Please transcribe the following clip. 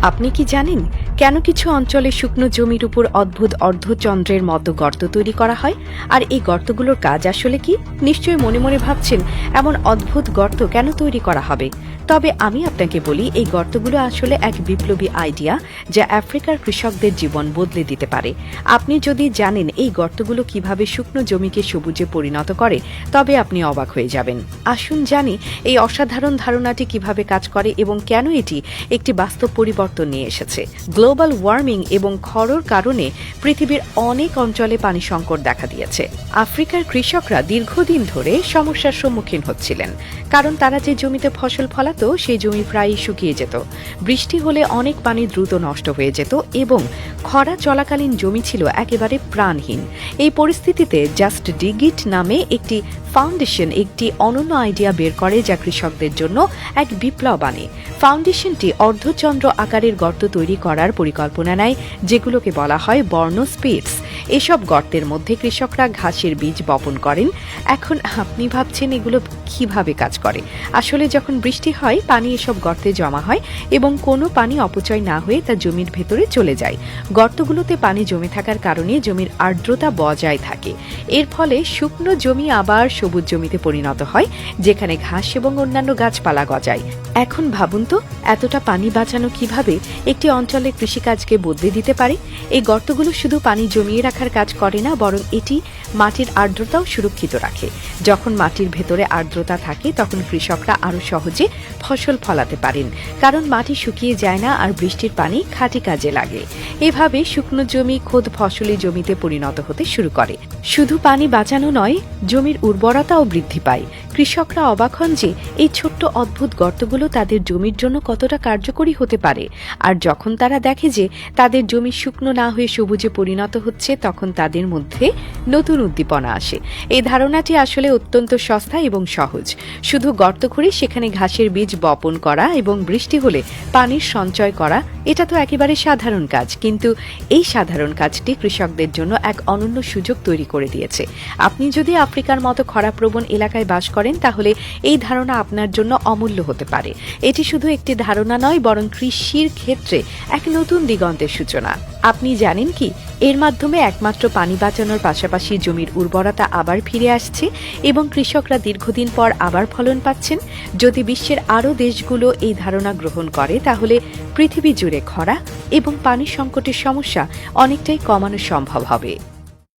আপনি কি জানেন কেন কিছু অঞ্চলে শুকনো জমির উপর অদ্ভুত অর্ধচন্দ্রের মতো গর্ত তৈরি করা হয়? আর এই গর্তগুলোর কাজ আসলে কি? নিশ্চয়ই মনে মনে ভাবছেন এমন অদ্ভুত গর্ত কেন তৈরি করা হবে। তবে আমি আপনাকে বলি, এই গর্তগুলো আসলে এক বিপ্লবী আইডিয়া যা আফ্রিকার কৃষকদের জীবন বদলে দিতে পারে। আপনি যদি জানেন এই গর্তগুলো কিভাবে শুকনো জমিকে সবুজে পরিণত করে, তবে আপনি অবাক হয়ে যাবেন। আসুন জানি এই অসাধারণ ধারণাটি কিভাবে কাজ করে এবং কেন এটি একটি বাস্তব পরিবর্তন নিয়ে এসেছে। গ্লোবাল ওয়ার্মিং এবং খরার কারণে পৃথিবীর অনেক অঞ্চলে পানি সংকট দেখা দিয়েছে। আফ্রিকার কৃষকরা দীর্ঘদিন ধরে সমস্যার সম্মুখীন হচ্ছিলেন, কারণ তারা যে জমিতে ফসল ফলাতো সেই জমি প্রায়ই শুকিয়ে যেত। বৃষ্টি হলে অনেক পানি দ্রুত নষ্ট হয়ে যেত এবং খরা চলাকালীন জমি ছিল একেবারে প্রাণহীন। এই পরিস্থিতিতে জাস্ট ডিগ ইট নামে একটি ফাউন্ডেশন একটি অনন্য আইডিয়া বের করে, যা কৃষকদের জন্য এক বিপ্লব আনে। ফাউন্ডেশনটি অর্ধচন্দ্র আকারের গর্ত তৈরি করার পরিকল্পনা নেয়, যেগুলোকে বলা হয় বর্ণস্পিটস। এসব গর্তের মধ্যে কৃষকরা ঘাসের বীজ বপন করেন। এখন আপনি ভাবছেন এগুলো কিভাবে কাজ করে। আসলে যখন বৃষ্টি হয়, পানি এসব গর্তে জমা হয় এবং কোনো পানি অপচয় না হয়ে তা জমির ভেতরে চলে যায়। গর্তগুলোতে পানি জমে থাকার কারণে জমির আর্দ্রতা বজায় থাকে। এর ফলে শুকনো জমি আবার সবুজ জমিতে পরিণত হয়, যেখানে ঘাস এবং অন্যান্য গাছপালা গজায়। এখন ভাবুন তো, এতটা পানি বাঁচানো কিভাবে একটি অঞ্চলের কৃষিকাজকে বদলে দিতে পারে। এই গর্তগুলো শুধু পানি জমিয়ে রাখার কাজ করে না, বরং এটি মাটির আর্দ্রতাও সুরক্ষিত রাখে। যখন মাটির ভেতরে আর্দ্রতা থাকে, তখন কৃষকরা আরও সহজে ফসল ফলাতে পারেন, কারণ মাটি শুকিয়ে যায় না আর বৃষ্টির পানি খাঁটি কাজে লাগে। এভাবে শুকনো জমি খোদ ফসলি জমিতে পরিণত হতে শুরু করে। শুধু পানি বাঁচানো নয়, জমির উর্বরতাও বৃদ্ধি পায়। কৃষকরা অবাক হন যে এই ছোট্ট অদ্ভুত গর্তগুলো তাদের জমির জন্য কতটা কার্যকরী হতে পারে। আর যখন তারা দেখে যে তাদের জমি শুকনো না হয়ে সবুজে পরিণত হচ্ছে, তখন তাদের মধ্যে নতুন উদ্দীপনা আসে। এই ধারণাটি আসলে অত্যন্ত সস্তা এবং সহজ। শুধু গর্ত খুঁড়ে সেখানে ঘাসের বীজ বপন করা এবং বৃষ্টি হলে পানির সঞ্চয় করা, এটা তো একেবারে সাধারণ কাজ। কিন্তু এই সাধারণ কাজটি কৃষকদের জন্য এক অনন্য সুযোগ তৈরি করে দিয়েছে। আপনি যদি আফ্রিকার মতো খরাপ্রবণ এলাকায় বাস করেন, তাহলে এই ধারণা আপনার জন্য অমূল্য হতে পারে। এটি শুধু একটি ধারণা নয়, বরং কৃষির ক্ষেত্রে এক নতুন দিগন্তের সূচনা। আপনি জানেন কি, এর মাধ্যমে একমাত্র পানি বাঁচানোর পাশাপাশি জমির উর্বরতা আবার ফিরে আসছে এবং কৃষকরা দীর্ঘদিন পর আবার ফলন পাচ্ছেন। যদি বিশ্বের আরও দেশগুলো এই ধারণা গ্রহণ করে, তাহলে পৃথিবী জুড়ে খরা এবং পানি সংকটের সমস্যা অনেকটাই কমানো সম্ভব হবে।